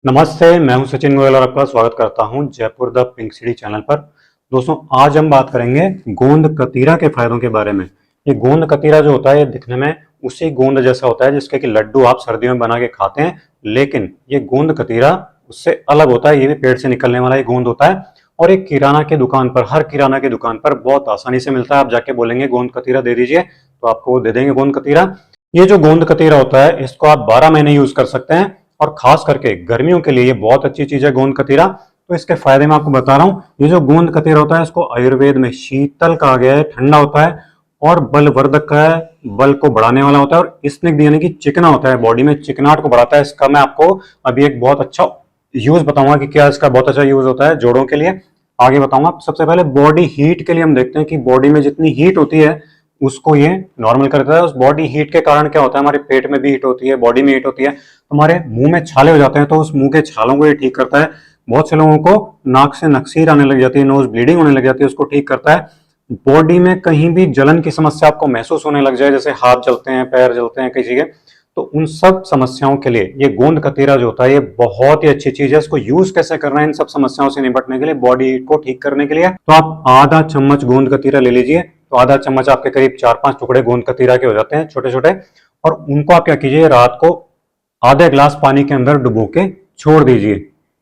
नमस्ते, मैं हूं सचिन गोयल और आपका स्वागत करता हूं Jaipur the pink city channel पर। दोस्तों, आज हम बात करेंगे गोंद कतीरा के फायदों के बारे में। ये गोंद कतीरा जो होता है, ये दिखने में उसी गोंद जैसा होता है जिसके कि लड्डू आप सर्दियों में बना के खाते हैं, लेकिन ये गोंद कतीरा उससे अलग होता है। ये भी पेड़ से निकलने वाला ये गोंद होता है और एक किराना की दुकान पर, हर किराना की दुकान पर बहुत आसानी से मिलता है। आप जाके बोलेंगे गोंद कतीरा दे दीजिए तो आपको वो दे देंगे गोंद कतीरा। ये जो गोंद कतीरा होता है, इसको आप 12 महीने यूज कर सकते हैं और खास करके गर्मियों के लिए ये बहुत अच्छी चीज है गोंद कतीरा। तो इसके फायदे मैं आपको बता रहा हूँ। ये जो गोंद कतीरा होता है, इसको आयुर्वेद में शीतल कहा गया है, ठंडा होता है और बलवर्धक का है, बल को बढ़ाने वाला होता है और स्निग्ध यानी कि चिकना होता है, बॉडी में चिकनाहट को बढ़ाता है। इसका मैं आपको अभी एक बहुत अच्छा यूज बताऊंगा कि क्या इसका बहुत अच्छा यूज होता है जोड़ों के लिए, आगे बताऊंगा। सबसे पहले बॉडी हीट के लिए हम देखते हैं कि बॉडी में जितनी हीट होती है उसको ये नॉर्मल करता है। उस बॉडी हीट के कारण क्या होता है, हमारे पेट में भी हीट होती है, बॉडी में हीट होती है, हमारे मुंह में छाले हो जाते हैं, तो उस मुंह के छालों को ये ठीक करता है। बहुत से लोगों को नाक से नक्सीर आने लग जाती है, नोज ब्लीडिंग होने लग जाती है, उसको ठीक करता है। बॉडी में कहीं भी जलन की समस्या आपको महसूस होने लग जाए, जैसे हाथ जलते हैं, पैर जलते हैं किसी के, तो उन सब समस्याओं के लिए ये गोंद कतीरा जो होता है ये बहुत ही अच्छी चीज है। इसको यूज कैसे करना है इन सब समस्याओं से निपटने के लिए, बॉडी हीट को ठीक करने के लिए, तो आप आधा चम्मच गोंद कतीरा ले लीजिए। तो आधा चम्मच आपके करीब 4-5 टुकड़े गोंद कतीरा के हो जाते हैं, छोटे छोटे। और उनको आप क्या कीजिए, रात को आधे ग्लास पानी के अंदर डुबो के छोड़ दीजिए।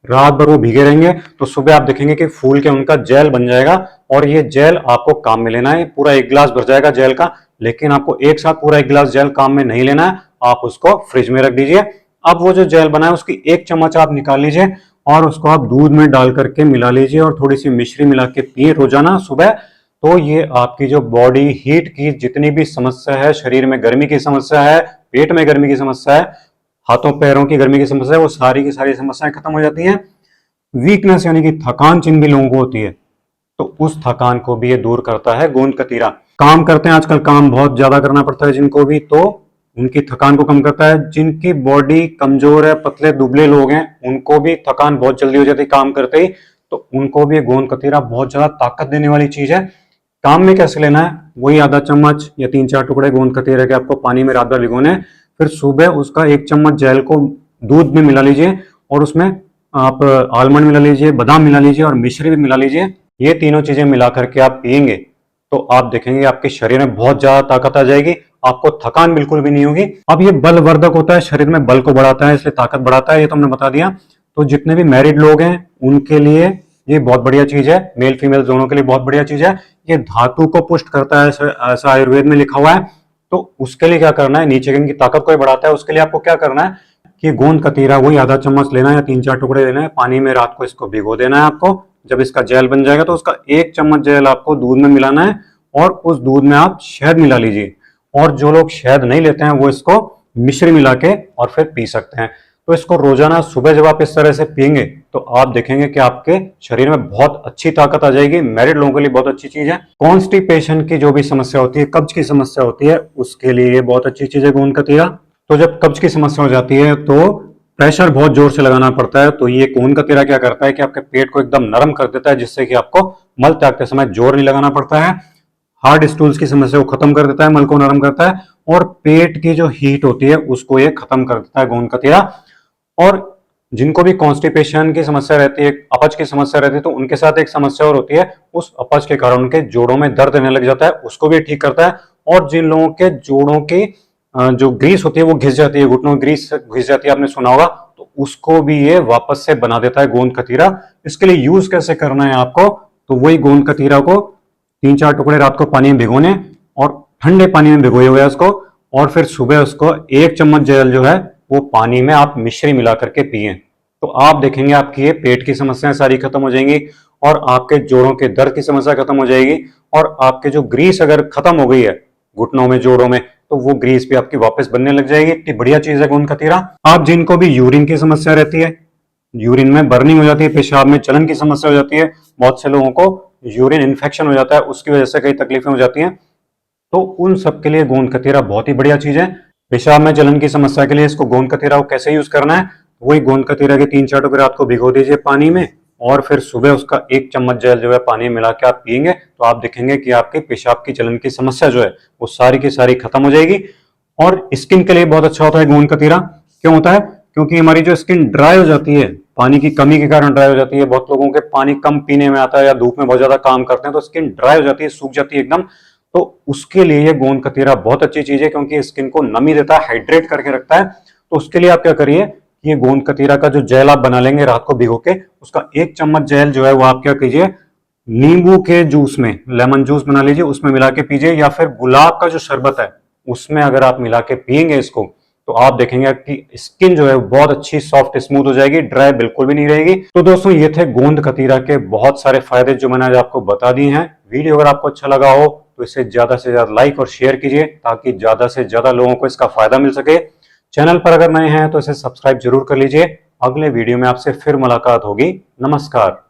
रात भर वो भीगे रहेंगे तो सुबह आप देखेंगे कि फूल के उनका जेल बन जाएगा और ये जेल आपको काम में लेना है। पूरा 1 गिलास भर जाएगा जेल का, लेकिन आपको एक साथ पूरा 1 गिलास जेल काम में नहीं लेना है, आप उसको फ्रिज में रख दीजिए। अब वो जो जेल बना है उसकी 1 चम्मच आप निकाल लीजिए और उसको आप दूध में डाल करके मिला लीजिए और थोड़ी सी मिश्री मिला के पिए रोजाना सुबह। तो ये आपकी जो बॉडी हीट की जितनी भी समस्या है, शरीर में गर्मी की समस्या है, पेट में गर्मी की समस्या है, हाथों पैरों की गर्मी की समस्या है, वो सारी की सारी समस्याएं खत्म हो जाती हैं। वीकनेस यानी कि थकान जिन भी लोगों को होती है, तो उस थकान को भी ये दूर करता है गोंद कतीरा। काम करते हैं आजकल, काम बहुत ज्यादा करना पड़ता है जिनको भी, तो उनकी थकान को कम करता है। जिनकी बॉडी कमजोर है, पतले दुबले लोग हैं, उनको भी थकान बहुत जल्दी हो जाती है काम करते ही, तो उनको भी गोंद कतीरा बहुत ज्यादा ताकत देने वाली चीज है। काम में कैसे लेना है, वही आधा चम्मच या 3-4 टुकड़े गोंद कतीरे के आपको पानी में रात भर भिगोने, फिर सुबह उसका 1 चम्मच जेल को दूध में मिला लीजिए और उसमें आप आलमंड मिला लीजिए, बादाम मिला लीजिए और मिश्री भी मिला लीजिए। ये तीनों चीजें मिला करके आप पिएंगे तो आप देखेंगे आपके शरीर में बहुत ज्यादा ताकत आ जाएगी, आपको थकान बिल्कुल भी नहीं होगी। अब ये बलवर्धक होता है, शरीर में बल को बढ़ाता है, इसलिए ताकत बढ़ाता है, ये तो हमने बता दिया। तो जितने भी मैरिड लोग हैं उनके लिए ये बहुत बढ़िया चीज है, मेल फीमेल दोनों के लिए बहुत बढ़िया चीज है। ये धातु को पुष्ट करता है, ऐसा आयुर्वेद में लिखा हुआ है। तो उसके लिए क्या करना है, नीचे की ताकत को बढ़ाता है, उसके लिए आपको क्या करना है कि गोंद कतीरा वही आधा चम्मच लेना है या 3-4 टुकड़े लेना है, पानी में रात को इसको भिगो देना है आपको। जब इसका जेल बन जाएगा तो उसका 1 चम्मच जेल आपको दूध में मिलाना है और उस दूध में आप शहद मिला लीजिए। और जो लोग शहद नहीं लेते हैं वो इसको मिश्री मिला के और फिर पी सकते हैं। तो इसको रोजाना सुबह जब आप इस तरह से पियेंगे तो आप देखेंगे कि आपके शरीर में बहुत अच्छी ताकत आ जाएगी। मैरिड लोगों के लिए बहुत अच्छी चीज है। कॉन्स्टिपेशन की जो भी समस्या होती है, कब्ज की समस्या होती है, उसके लिए ये बहुत अच्छी चीज है गोंद कतीरा। तो जब कब्ज की समस्या हो जाती है तो प्रेशर बहुत जोर से लगाना पड़ता है, तो ये गोंद कतीरा क्या करता है कि आपके पेट को एकदम नरम कर देता है, जिससे कि आपको मल त्यागते समय जोर नहीं लगाना पड़ता है। हार्ड स्टूल्स की समस्या को खत्म कर देता है, मल को नरम करता है और पेट की जो हीट होती है उसको ये खत्म कर देता है गोंद कतीरा। और जिनको भी कॉन्स्टिपेशन की समस्या रहती है, अपच की समस्या रहती है, तो उनके साथ एक समस्या और होती है, उस अपच के कारण उनके जोड़ों में दर्द रहने लग जाता है, उसको भी ठीक करता है। और जिन लोगों के जोड़ों की जो ग्रीस होती है वो घिस जाती है, घुटनों में ग्रीस घिस जाती है, आपने सुना होगा, तो उसको भी ये वापस से बना देता है गोंद कतीरा। इसके लिए यूज कैसे करना है आपको, तो वही गोंद कतीरा को 3-4 टुकड़े रात को पानी में भिगोने और ठंडे पानी में भिगोए हुए उसको, और फिर सुबह उसको 1 चम्मच जेल जो है वो पानी में आप मिश्री मिला करके पिए। तो आप देखेंगे आपकी ये पेट की समस्याएं सारी खत्म हो जाएंगी और आपके जोड़ों के दर्द की समस्या खत्म हो जाएगी। और आपके जो ग्रीस अगर खत्म हो गई है घुटनों में, जोड़ों में, तो वो ग्रीस भी आपकी वापस बनने लग जाएगी। इतनी बढ़िया चीज है गोंद कतीरा। आप जिनको भी यूरिन की समस्या रहती है, यूरिन में बर्निंग हो जाती है, पेशाब में जलन की समस्या हो जाती है, बहुत से लोगों को यूरिन इन्फेक्शन हो जाता है, उसकी वजह से कई तकलीफें हो जाती हैं, तो उन सब के लिए गोंद कतीरा बहुत ही बढ़िया चीज है। पेशाब में जलन की समस्या के लिए इसको गोंद कतीरा को कैसे यूज करना है, वही गोंद कतीरा के 3-4 टुकड़े रात को भिगो दीजिए पानी में और फिर सुबह उसका 1 चम्मच जेल जो है पानी में मिला के आप पिएंगे तो आप देखेंगे कि आपके पेशाब की जलन की समस्या जो है वो सारी की सारी खत्म हो जाएगी। और स्किन के लिए बहुत अच्छा होता है गोंद कतीरा। क्यों होता है क्योंकि हमारी जो स्किन ड्राई हो जाती है, पानी की कमी के कारण ड्राई हो जाती है, बहुत लोगों के पानी कम पीने में आता है या धूप में बहुत ज्यादा काम करते हैं तो स्किन ड्राई हो जाती है, सूख जाती है एकदम। तो उसके लिए ये गोंद कतीरा बहुत अच्छी चीज है, क्योंकि स्किन को नमी देता है, हाइड्रेट करके रखता है। तो उसके लिए आप क्या करिए, ये गोंद कतीरा का जो जेल आप बना लेंगे रात को भिगो के, उसका 1 चम्मच जेल जो है वो आप क्या कीजिए, नींबू के जूस में, लेमन जूस बना लीजिए, उसमें मिला के पीजिए, या फिर गुलाब का जो शरबत है उसमें अगर आप मिला के पियेंगे इसको, तो आप देखेंगे कि स्किन जो है बहुत अच्छी सॉफ्ट स्मूथ हो जाएगी, ड्राई बिल्कुल भी नहीं रहेगी। तो दोस्तों ये थे गोंद कतीरा के बहुत सारे फायदे जो मैंने आज आपको बता दिए हैं। वीडियो अगर आपको अच्छा लगा हो तो इसे ज्यादा से ज्यादा लाइक और शेयर कीजिए, ताकि ज्यादा से ज्यादा लोगों को इसका फायदा मिल सके। चैनल पर अगर नए हैं तो इसे सब्सक्राइब जरूर कर लीजिए। अगले वीडियो में आपसे फिर मुलाकात होगी। नमस्कार।